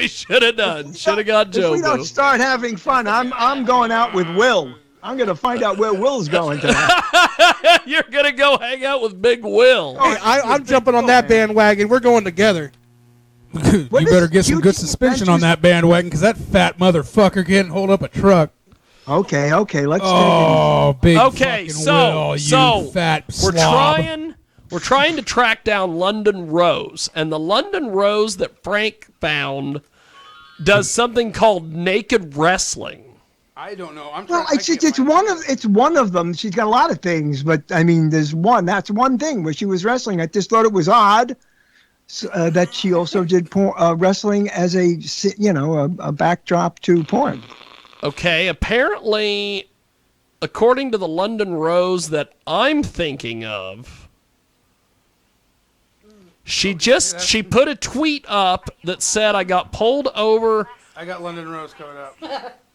we should have done. Should have got Joe. If we don't start having fun, I'm going out with Will. I'm going to find out where Will's going tonight. You're going to go hang out with Big Will. Hey, I'm jumping on that bandwagon. We're going together. You better get some good suspension on that bandwagon because that fat motherfucker can't hold up a truck. Okay, let's take it. Oh, big Okay, fucking Will, you fat slob. We're trying to track down London Rose, and the London Rose that Frank found does something called naked wrestling. I don't know. It's one of them. She's got a lot of things, but I mean, there's one. That's one thing where she was wrestling. I just thought it was odd that she also did wrestling as a backdrop to porn. Okay, apparently, according to the London Rose that I'm thinking of, she put a tweet up that said, "I got pulled over." I got London Rose coming up.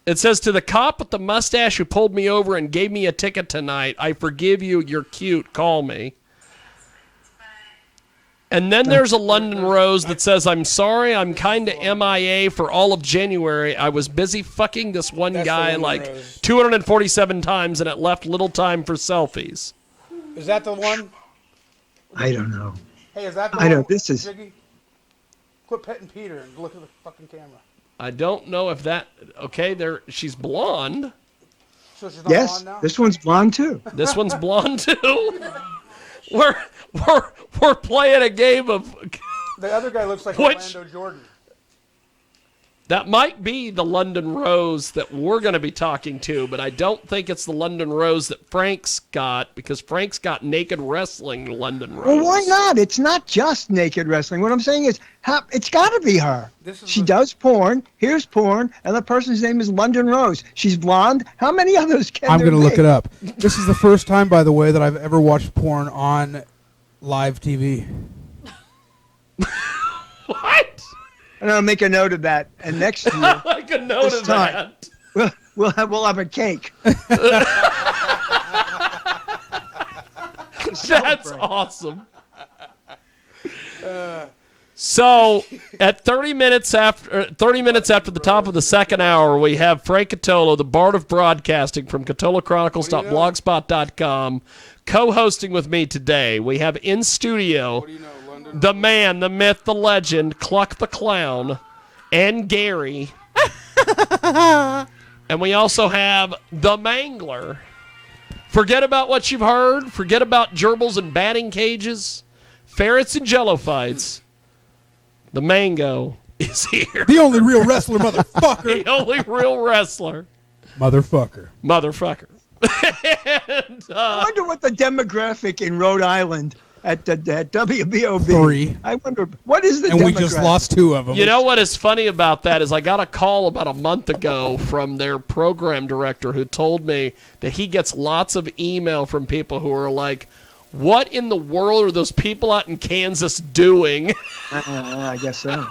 It says, "To the cop with the mustache who pulled me over and gave me a ticket tonight, I forgive you. You're cute. Call me." And then there's a London Rose that says, "I'm sorry, I'm kind of MIA for all of January. I was busy fucking this one guy like Rose. 247 times, and it left little time for selfies." Is that the one? I don't know. Hey, is that the one? I know, this is... Jiggy? Quit petting Peter and look at the fucking camera. I don't know if that... Okay, she's blonde. So she's not yes, blonde now? This one's blonde, too. This one's blonde, too? We're playing a game of... The other guy looks like Orlando Jordan. That might be the London Rose that we're going to be talking to, but I don't think it's the London Rose that Frank's got, because Frank's got naked wrestling London Rose. Well, why not? It's not just naked wrestling. What I'm saying is, it's got to be her. She does porn. Here's porn, and the person's name is London Rose. She's blonde. How many others can I'm there going to be? look it up. This is the first time, by the way, that I've ever watched porn on live TV. What? And I'll make a note of that. And next year, make a note of that. We'll have a cake. That's awesome. So, at 30 minutes after the top of the second hour, we have Frank Cotolo, the Bard of Broadcasting from CotoloChronicles.blogspot.com, co-hosting with me today. We have in studio the man, the myth, the legend, Kluck the Clown, and Gary. And we also have the Mangler. Forget about what you've heard. Forget about gerbils and batting cages, ferrets and jello fights. The Mango is here. The only real wrestler, motherfucker. The only real wrestler. Motherfucker. And, I wonder what the demographic in Rhode Island at WBOB. 3. I wonder, what is the demographic? And we just lost 2 of them. You know what is funny about that is I got a call about a month ago from their program director who told me that he gets lots of email from people who are like, what in the world are those people out in Kansas doing? I guess so.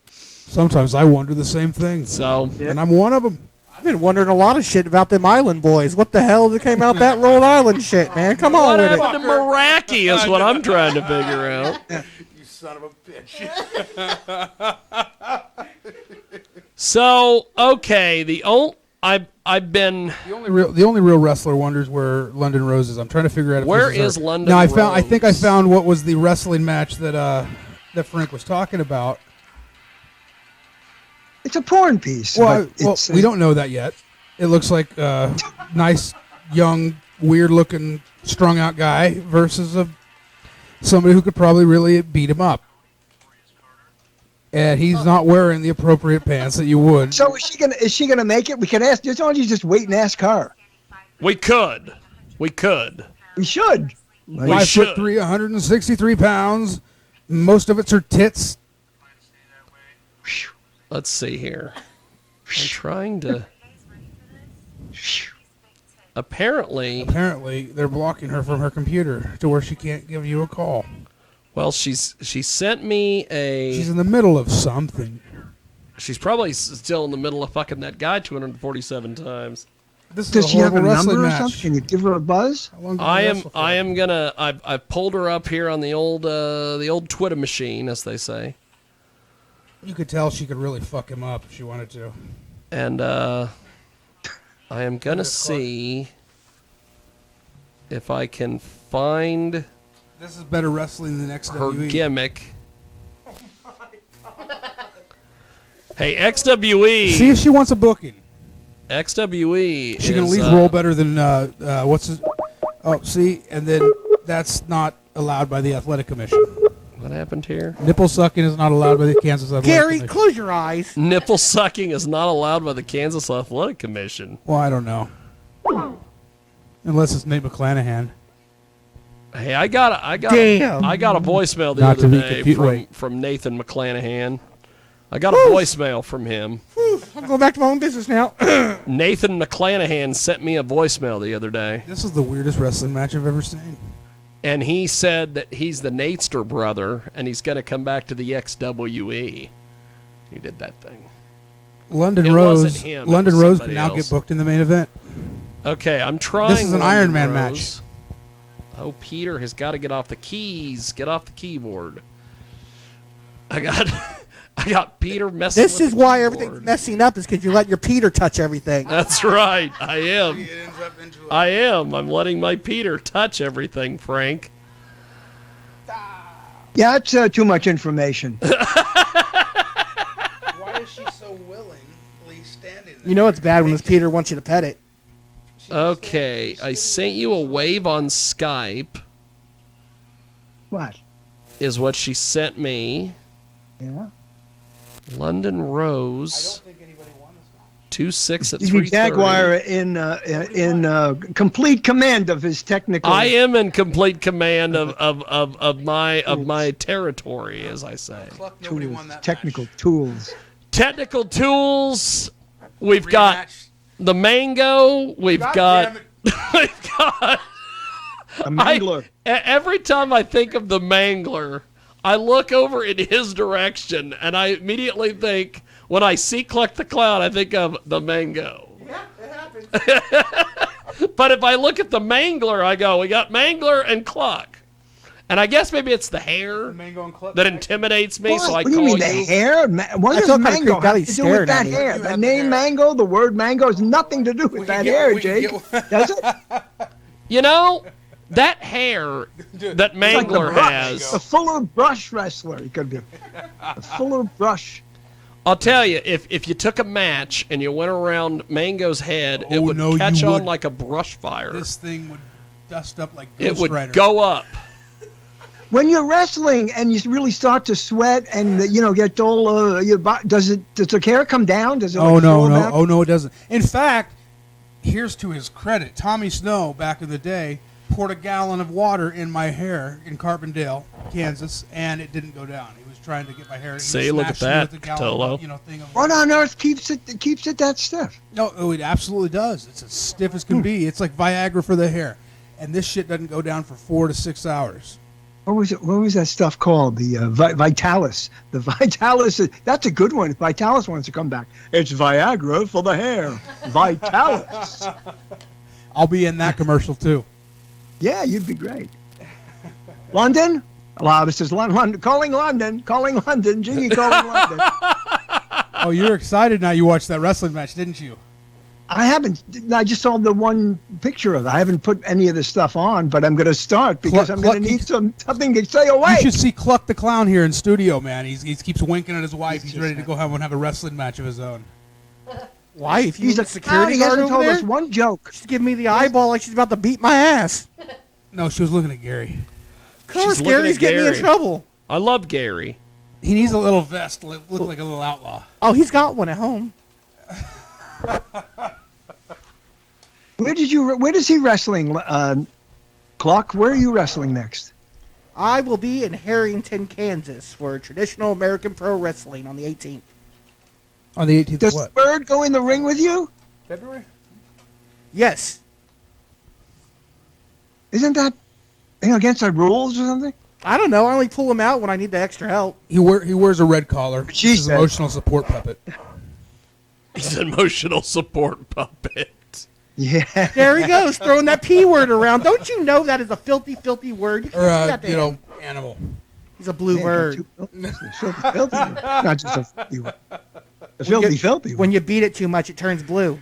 Sometimes I wonder the same thing. So, and I'm one of them. I've been wondering a lot of shit about them Island boys. What the hell that came out that Rhode Island shit, man? Come on with it. What happened to Meraki is what I'm trying to figure out. You son of a bitch. So, okay, I've been... The only real wrestler wonders where London Rose is. I'm trying to figure out if where is London Rose. No, I think I found what was the wrestling match that Frank was talking about. It's a porn piece. Well, we don't know that yet. It looks like a nice, young, weird-looking, strung-out guy versus somebody who could probably really beat him up. And he's not wearing the appropriate pants that you would. So is she gonna make it? We can ask. Why don't you just wait and ask her? We could. We should. 5'3", 163 pounds. Most of it's her tits. Let's see here. I'm trying to... Apparently, they're blocking her from her computer to where she can't give you a call. Well, she sent me a... She's in the middle of something. She's probably still in the middle of fucking that guy 247 times. Does she have a number or something? Can you give her a buzz? I am gonna... I've pulled her up here on the old Twitter machine, as they say. You could tell she could really fuck him up if she wanted to. And I am going to see if I can find This is better wrestling than XWE. her gimmick. Hey, XWE. See if she wants a booking. XWE. She can at is, least roll better than what's his? Oh, see, and then that's not allowed by the Athletic Commission. What happened here? Nipple sucking is not allowed by the Kansas Athletic Gary, Commission. close your eyes. Nipple sucking is not allowed by the Kansas Athletic Commission. Well, I don't know. Unless it's Nate McClanahan. Hey, I got Damn. a voicemail the Not to other be day confused. from Nathan McClanahan. I got a voicemail from him. I'm going back to my own business now. Nathan McClanahan sent me a voicemail the other day, This is the weirdest wrestling match I've ever seen. and he said that he's the Natester brother, and he's going to come back to the XWE. He did that thing. London It Rose. wasn't him, it London was Rose somebody can now else. get booked in the main event. Okay, I'm trying. This is an London Iron Man Rose. match. Oh, Peter has got to get off the keys. Get off the keyboard. I got Peter messing This with is the why keyboard. everything's messing up, is because you let your Peter touch everything. That's right. I am. I am. I'm letting my Peter touch everything, Frank. Yeah, it's too much information. Why is she so willingly standing there? You know it's bad when this Peter wants you to pet it. Okay, I sent you a wave on Skype, What? is what she sent me. Yeah. London Rose, 2-6 at Jiggy 3:30. Jaguar in complete command of his technical. I am in complete command of my territory, as I say. tools, technical tools. Technical tools. We've got the mango. We've got. We've got. A mangler. Every time I think of the mangler, I look over in his direction, and I immediately think, when I see Cluck the Clown, I think of the mango. Yeah, it happens. But if I look at the mangler, I go, we got mangler and Cluck. And I guess maybe it's the hair that intimidates me, so I What do you call mean you. the hair? What I does felt kinda mango creeped out have he's to do with staring at that me. hair? The name mango, the word mango has nothing to do with that hair, Jake. Does it? You know, that hair that Like the Mangler brush, has, a fuller brush wrestler. He could be a fuller brush. I'll tell you, if you took a match and you went around Mango's head, it Oh, would no, catch you on wouldn't. like a brush fire. This thing would dust up like It Ghost would Rider. go up. When you're wrestling and you really start to sweat and get all does the hair come down? Does it? Oh like, no, fall no, down? oh no, it doesn't. In fact, here's to his credit. Tommy Snow, back in the day, poured a gallon of water in my hair in Carbondale, Kansas, and it didn't go down. He was trying to get my hair. See, look at that, Cotolo. Thing of What on earth keeps it that stiff? No, oh, it absolutely does. It's as stiff as can be. It's like Viagra for the hair, and this shit doesn't go down for 4 to 6 hours. What was it? What was that stuff called? The Vitalis. The Vitalis. That's a good one. If Vitalis wants to come back, it's Viagra for the hair. Vitalis. I'll be in that commercial too. Yeah, you'd be great. London. Hello, this is London. Calling London. Calling London. Jiggy calling London. Oh, you're excited now. You watched that wrestling match, didn't you? I haven't. I just saw the one picture of it. I haven't put any of this stuff on, but I'm going to start because I'm going to need something to stay awake. You should see Cluck the Clown here in studio, man. He keeps winking at his wife. He's ready to go have a wrestling match of his own. Wife, you He's a security He guard hasn't over told there? us one joke. She's giving me the eyeball like she's about to beat my ass. No, she was looking at Gary. Of course, She's looking Gary's at getting me in Gary. trouble. I love Gary. He needs a little vest to look like a little outlaw. Oh, he's got one at home. Where is he wrestling, Cluck? Where are you wrestling next? I will be in Harrington, Kansas for traditional American pro wrestling on the 18th. On the 18th Does of what? Bird go in the ring with you? February? Yes. Isn't that against our rules or something? I don't know. I only pull him out when I need the extra help. He wears a red collar. She He's an said. emotional support puppet. He's an emotional support puppet. Yeah. There he goes, throwing that P word around. Don't you know that is a filthy, filthy word? You can't Or, say that to him. animal. He's a blue bird. Filthy. Not just a filthy one. The filthy one. When you beat it too much, it turns blue.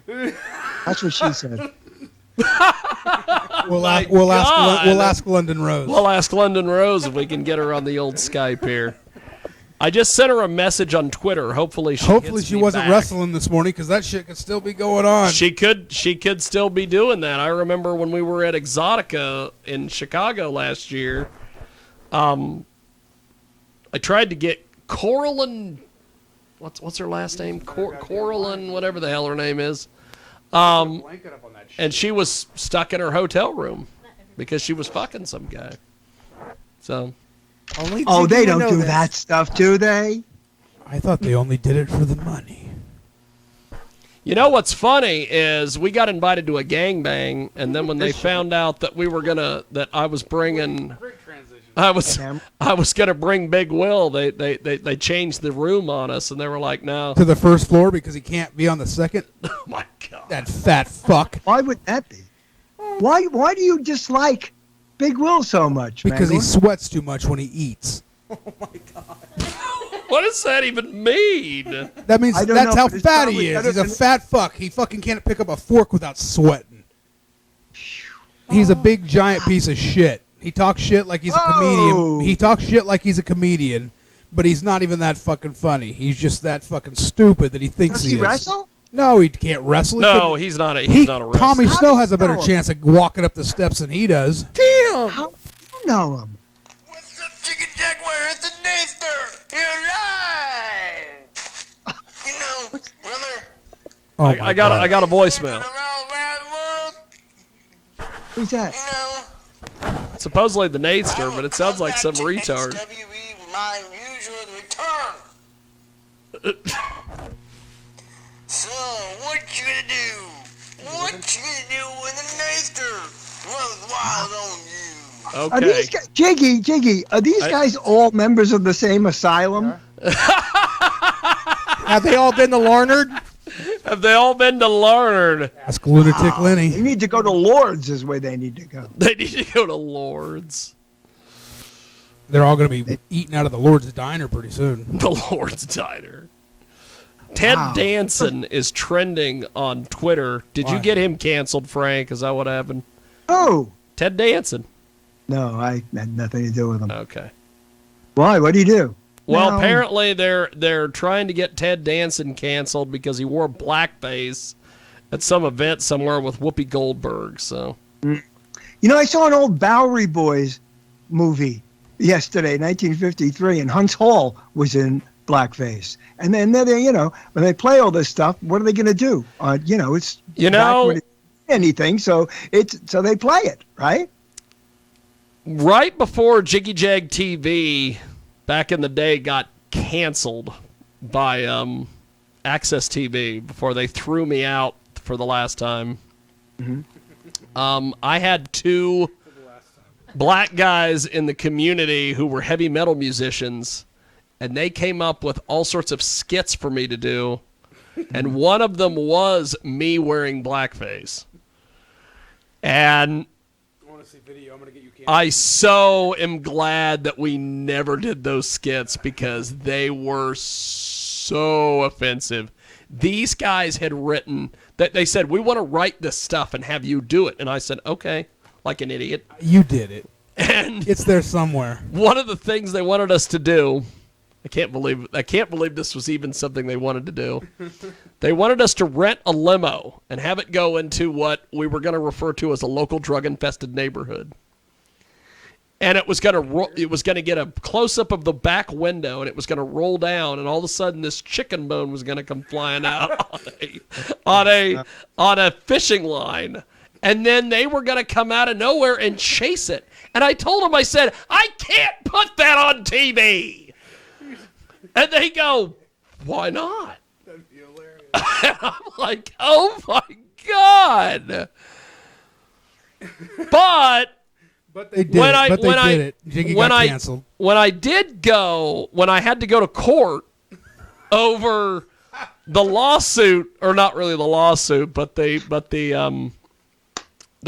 That's what she said. We'll ask London Rose. We'll ask London Rose if we can get her on the old Skype here. I just sent her a message on Twitter. Hopefully she wasn't back. wrestling this morning because that shit could still be going on. She could still be doing that. I remember when we were at Exotica in Chicago last year. I tried to get Coraline. What's her last name? Coraline, whatever the hell her name is. And she was stuck in her hotel room because she was fucking some guy. So. They don't do that stuff, do they? I thought they only did it for the money. You know what's funny is we got invited to a gangbang, and then when they found out that I was bringing, I was gonna bring Big Will, they changed the room on us, and they were like, no. To the first floor because he can't be on the second. Oh my God. That fat fuck. Why would that be? Why do you dislike Big Will so much? Because he Mangler? sweats too much when he eats. Oh my God. What does that even mean? That means I don't that's know, how but it's fat probably he is. better He's a than- fat fuck. He fucking can't pick up a fork without sweating. He's a big giant piece of shit. He talks shit like he's a comedian. He talks shit like he's a comedian, but he's not even that fucking funny. He's just that fucking stupid that he thinks Does he he is. wrestle? No, he can't wrestle. No, he's not a wrestler. Tommy How Snow do has you a better know him? chance of walking up the steps than he does. Damn. How do you know him? What's up, Chicken Jaguar? It's the Naster. You're live. You know, brother. Oh my I God. got a voicemail. Who's that? You know, Supposedly the Nadester, but it sounds like some retard. WWE, my usual return. So, what you gonna do? What you gonna do when the Naster runs wild on you? Are Okay. these guys, Jiggy, are these guys all members of the same asylum? Have they all been to Larnard? Have they all been to Larnard? Ask Lunatic They Lenny. need to go to Lord's is where they need to go. They need to go to Lord's. They're all going to be eating out of the Lord's Diner pretty soon. The Lord's Diner. Ted Wow. Danson is trending on Twitter. Did you Why? get him canceled, Frank? Is that what happened? Oh, Ted Danson. no, I had nothing to do with them. Okay. Why? What do you do? Well, No. apparently they're trying to get Ted Danson canceled because he wore blackface at some event somewhere with Whoopi Goldberg. So You know, I saw an old Bowery Boys movie yesterday, 1953, and Hunt's Hall was in blackface. And then they, when they play all this stuff, what are they going to do? It's back when it- anything, so they play it, right? right before Jiggy Jag TV back in the day got canceled by Access TV before they threw me out for the last time. I had two black guys in the community who were heavy metal musicians, and they came up with all sorts of skits for me to do, and one of them was me wearing blackface. And I so am glad that we never did those skits because they were so offensive. These guys had written that they said, we want to write this stuff and have you do it. And I said, okay, like an idiot. You did it. And It's there somewhere. one of the things they wanted us to do, I can't believe this was even something they wanted to do. They wanted us to rent a limo and have it go into what we were going to refer to as a local drug-infested neighborhood. And it was going to get a close-up of the back window, and it was going to roll down, and all of a sudden this chicken bone was going to come flying out on a fishing line. And then they were going to come out of nowhere and chase it. And I told them, I said, I can't put that on TV. And they go, why not? That'd be hilarious. And I'm like, oh my God. But they did When it. I- But they when I- did it. Jiggy when got I- canceled. when I had to go to court over the lawsuit, or not really the lawsuit, but the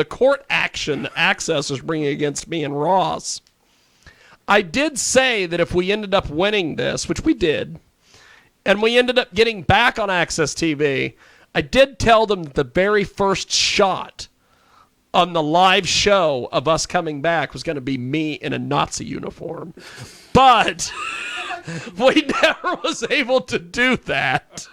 court action that Access was bringing against me and Ross, I did say that if we ended up winning this, which we did, and we ended up getting back on Access TV, I did tell them that the very first shot on the live show of us coming back was going to be me in a Nazi uniform. But we never was able to do that.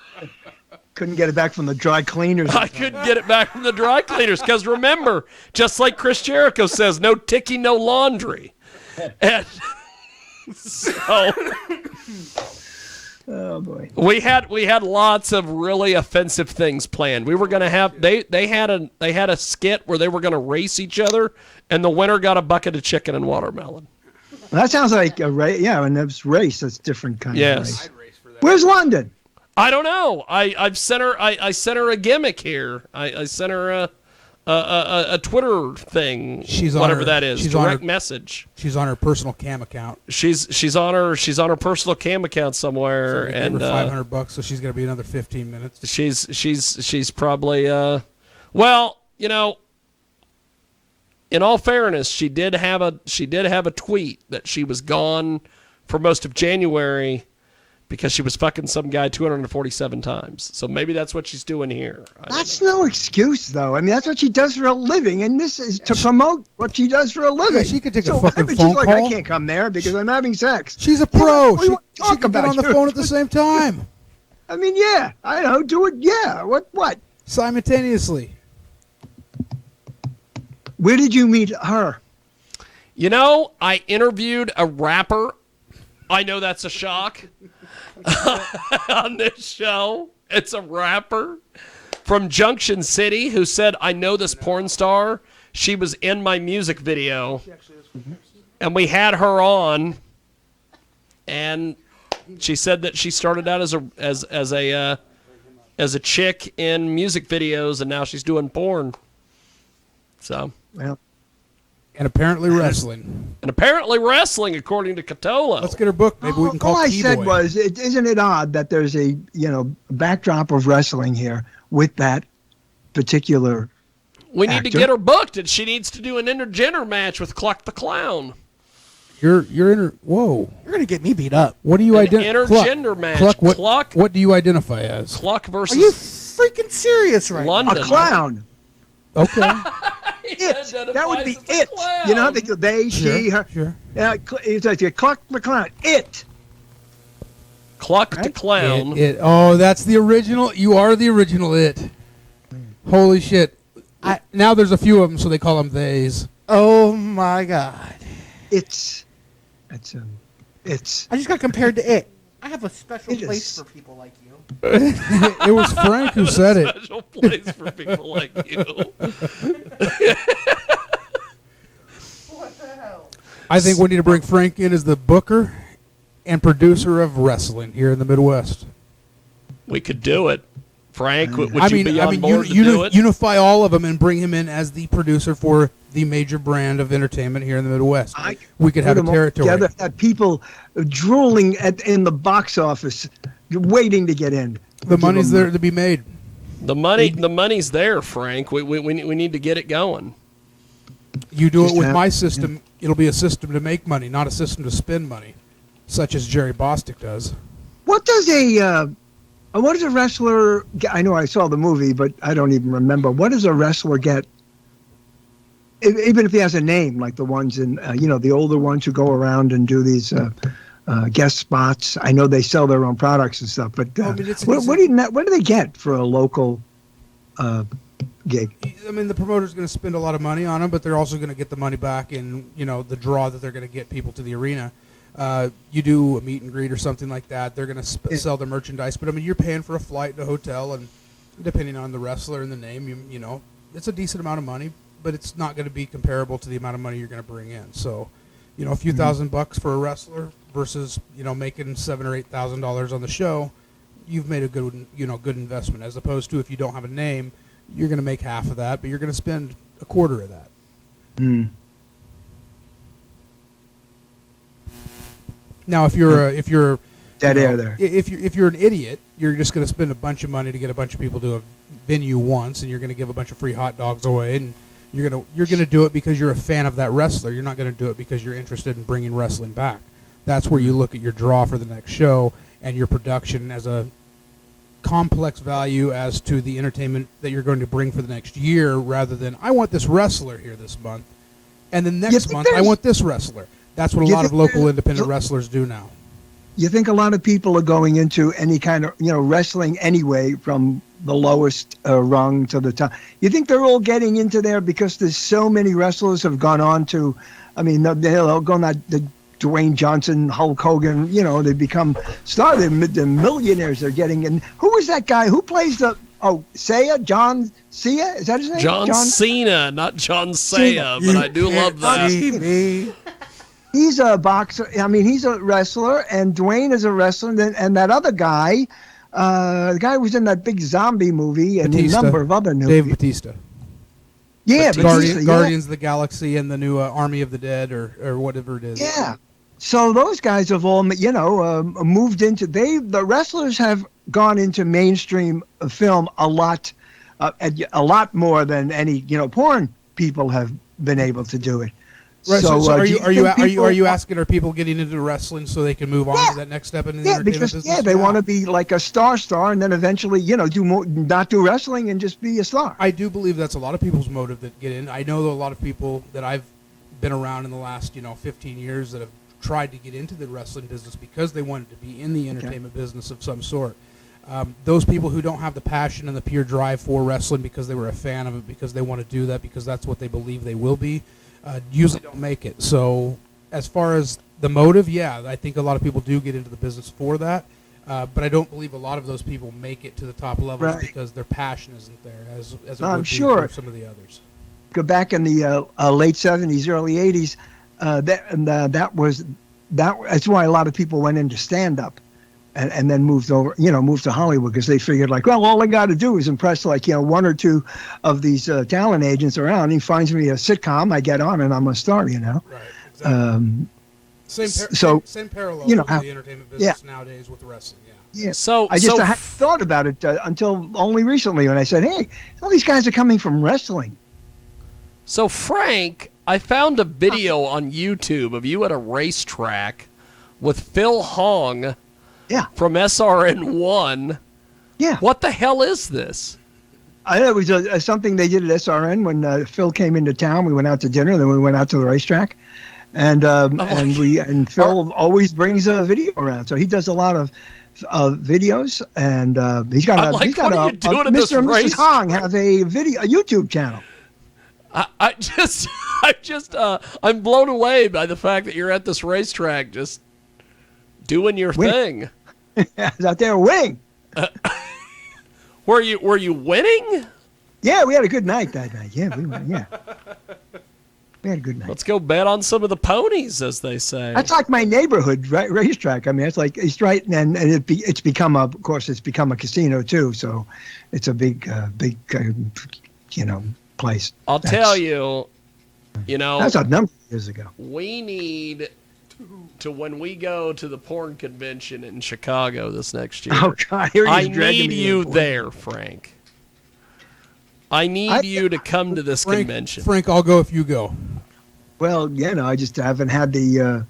Couldn't get it back from the dry cleaners. I couldn't get it back from the dry cleaners because remember, just like Chris Jericho says, no ticky, no laundry. And so Oh boy. we had lots of really offensive things planned. We were going to have they had a skit where they were going to race each other, and the winner got a bucket of chicken and watermelon. Well, that sounds like a race. Yeah, and it's race. That's different kind of race. Yes. Where's London? I don't know. I sent her a gimmick here. I sent her a Twitter thing. She's on whatever her- that is. she's on Direct her- message. She's on her personal cam account. She's on her personal cam account somewhere, So and $500, so she's gonna be another 15 minutes. she's probably well, you know, in all fairness, she did have a tweet that she was gone for most of January because she was fucking some guy 247 times. So maybe that's what she's doing here. That's no excuse, though. I mean, that's what she does for a living, and this is to promote what she does for a living. Yeah, she could take a So, fucking I mean, phone she's like, call. I can't come there because I'm having sex. She's a Yeah, pro. what do you want to She talk can get about? on the phone at the same time, I mean, yeah, I know. Do it. Yeah. What? simultaneously. Where did you meet her? You know, I interviewed a rapper. I know that's a shock on this show. It's a rapper from Junction City who said, I know this porn star. She was in my music video. And we had her on. And she said that she started out as a chick in music videos, and now she's doing porn. So... Well, And apparently wrestling. And apparently wrestling, according to Cotolo. Let's get her book. Maybe we can call all I Key said Boy. was, isn't it odd that there's a backdrop of wrestling here with that particular? We need to actor. get her booked, and she needs to do an intergender match with Cluck the Clown. You're whoa. You're gonna get me beat up. What do you An identify? intergender match. Cluck, what, Cluck. what do you identify as? Cluck Are versus you freaking serious right London. A clown. Okay. It. That would be it. You know how they go, they, she, her. Sure. Yeah, it's like you Cluck the Clown. It. Cluck the Right? Clown. Oh, that's the original. You are the original it. Holy shit. Now there's a few of them, so they call them theys. Oh my god. It's. It's. I just got compared to it. I have a special It place is. for people like you. It was Frank who said it. Special place for people like you. What the hell? I think we need to bring Frank in as the booker and producer of wrestling here in the Midwest. We could do it. Frank, would I you mean, be on board to uni- do it? unify all of them and bring him in as the producer for the major brand of entertainment here in the Midwest. We could have Put a 'em all territory. together, have people drooling in the box office, waiting to get in. The money's there to be made. The money's there, Frank. We need to get it going. You do Just it with have- my system, it'll be a system to make money, not a system to spend money, such as Jerry Bostic does. What does a wrestler get? I know I saw the movie, but I don't even remember. What does a wrestler get? Even if he has a name, like the ones in, the older ones who go around and do these guest spots. I know they sell their own products and stuff, but I mean, it's- what do they get for a local gig? I mean, the promoter's going to spend a lot of money on them, but they're also going to get the money back in, the draw that they're going to get people to the arena. You do a meet and greet or something like that, they're going to sell the merchandise. But, I mean, you're paying for a flight and a hotel, and depending on the wrestler and the name, it's a decent amount of money, but it's not going to be comparable to the amount of money you're going to bring in. So, a few $1,000 for a wrestler versus, making $7,000 or $8,000 on the show, you've made a good investment. As opposed to if you don't have a name, you're going to make half of that, but you're going to spend a quarter of that. Mm. Now, if you're Dead air there. If you're an idiot, you're just going to spend a bunch of money to get a bunch of people to a venue once, and you're going to give a bunch of free hot dogs away, and You're gonna do it because you're a fan of that wrestler. You're not gonna do it because you're interested in bringing wrestling back. That's where you look at your draw for the next show and your production as a complex value as to the entertainment that you're going to bring for the next year, rather than I want this wrestler here this month, and then next month I want this wrestler. That's what a lot of local independent wrestlers do now. You think a lot of people are going into any kind of, wrestling anyway, from the lowest rung to the top. You think they're all getting into there because there's so many wrestlers have gone on to, they'll go on the Dwayne Johnson, Hulk Hogan, they become stars. They're millionaires. They're getting in. Who is that guy? Who plays John Cena? Is that his name? John Cena, not John Saya, but I do love that. He's a boxer. He's a wrestler, and Dwayne is a wrestler. And that other guy, the guy who was in that big zombie movie and Batista. a number of other movies. Dave Batista. Yeah, Batista, Guardians of the Galaxy and the new Army of the Dead or whatever it is. Yeah. So those guys have all, moved into, the wrestlers have gone into mainstream film a lot more than any, porn people have been able to do it. Right. So are you people, asking, are people getting into wrestling so they can move on to that next step in the entertainment business? Yeah, they want to be like a star, and then eventually, not do wrestling and just be a star. I do believe that's a lot of people's motive that get in. I know a lot of people that I've been around in the last, 15 years that have tried to get into the wrestling business because they wanted to be in the entertainment business of some sort. Those people who don't have the passion and the pure drive for wrestling because they were a fan of it, because they want to do that, because that's what they believe they will be, usually don't make it. So as far as the motive, I think a lot of people do get into the business for that. But I don't believe a lot of those people make it to the top levels because their passion isn't there as it would be for some of the others. Go back in the late 70s, early 80s, that's why a lot of people went into stand-up and then moved to Hollywood, because they figured all I got to do is impress one or two of these talent agents around. He finds me a sitcom, I get on, and I'm a star. Right. Exactly. Same parallel with the entertainment business nowadays with wrestling. Yeah. So I hadn't thought about it until only recently when I said, "Hey, all these guys are coming from wrestling." So Frank, I found a video on YouTube of you at a racetrack with Phil Hong. Yeah. From SRN1. Yeah. What the hell is this? It was something they did at SRN when Phil came into town. We went out to dinner, then we went out to the racetrack, and Phil always brings a video around. So he does a lot of videos, and he's got Mr. Hong have a YouTube channel. I'm blown away by the fact that you're at this racetrack just doing your thing. Out there winning. Were you winning? Yeah, we had a good night that night. Yeah, we had a good night. Let's go bet on some of the ponies, as they say. That's like my neighborhood racetrack. It's like it's right, and it's become a casino too. So it's a big place. I'll tell you, that's a number of years ago. We need to, when we go to the porn convention in Chicago this next year. Oh God, I need you there, Frank. I need you to come to this convention. Frank, I'll go if you go. Well, I just haven't had the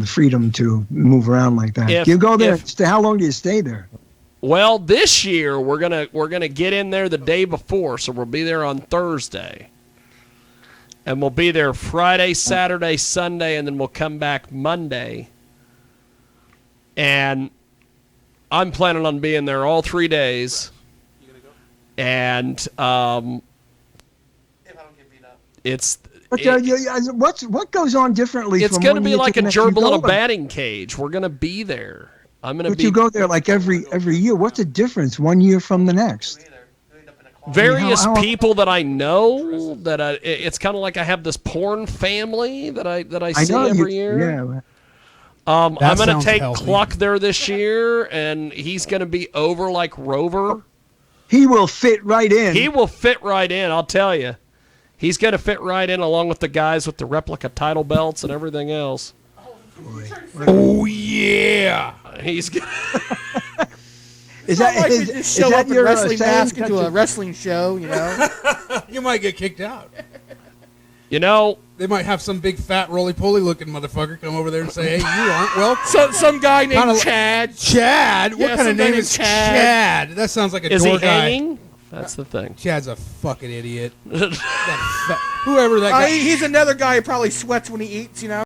freedom to move around like that. You go there. How long do you stay there? Well, this year we're gonna get in there the day before, so we'll be there on Thursday. And we'll be there Friday, Saturday, Sunday, and then we'll come back Monday. And I'm planning on being there all 3 days. You gonna go? And if I don't get beat up, what goes on differently? It's going to be like a gerbil in a batting cage. We're going to be there. You go there like every year. What's the difference 1 year from the next? Various people that I know that it's kind of like I have this porn family that I see every year. Yeah. I'm going to take Kluck there this year, and he's going to be over like Rover. He will fit right in. He will fit right in, I'll tell you. He's going to fit right in along with the guys with the replica title belts and everything else. Oh, yeah. He's going Is that your wrestling mask into a wrestling show, You might get kicked out. You know, They might have some big fat roly-poly looking motherfucker come over there and say, "Hey, you aren't welcome." some guy named Kinda- Chad. Chad? Yeah, What kind some of guy name named is Chad. Chad? That sounds like a Is door he guy. hanging? That's the thing. Chad's a fucking idiot. Whoever that guy. He's another guy who probably sweats when he eats, you know?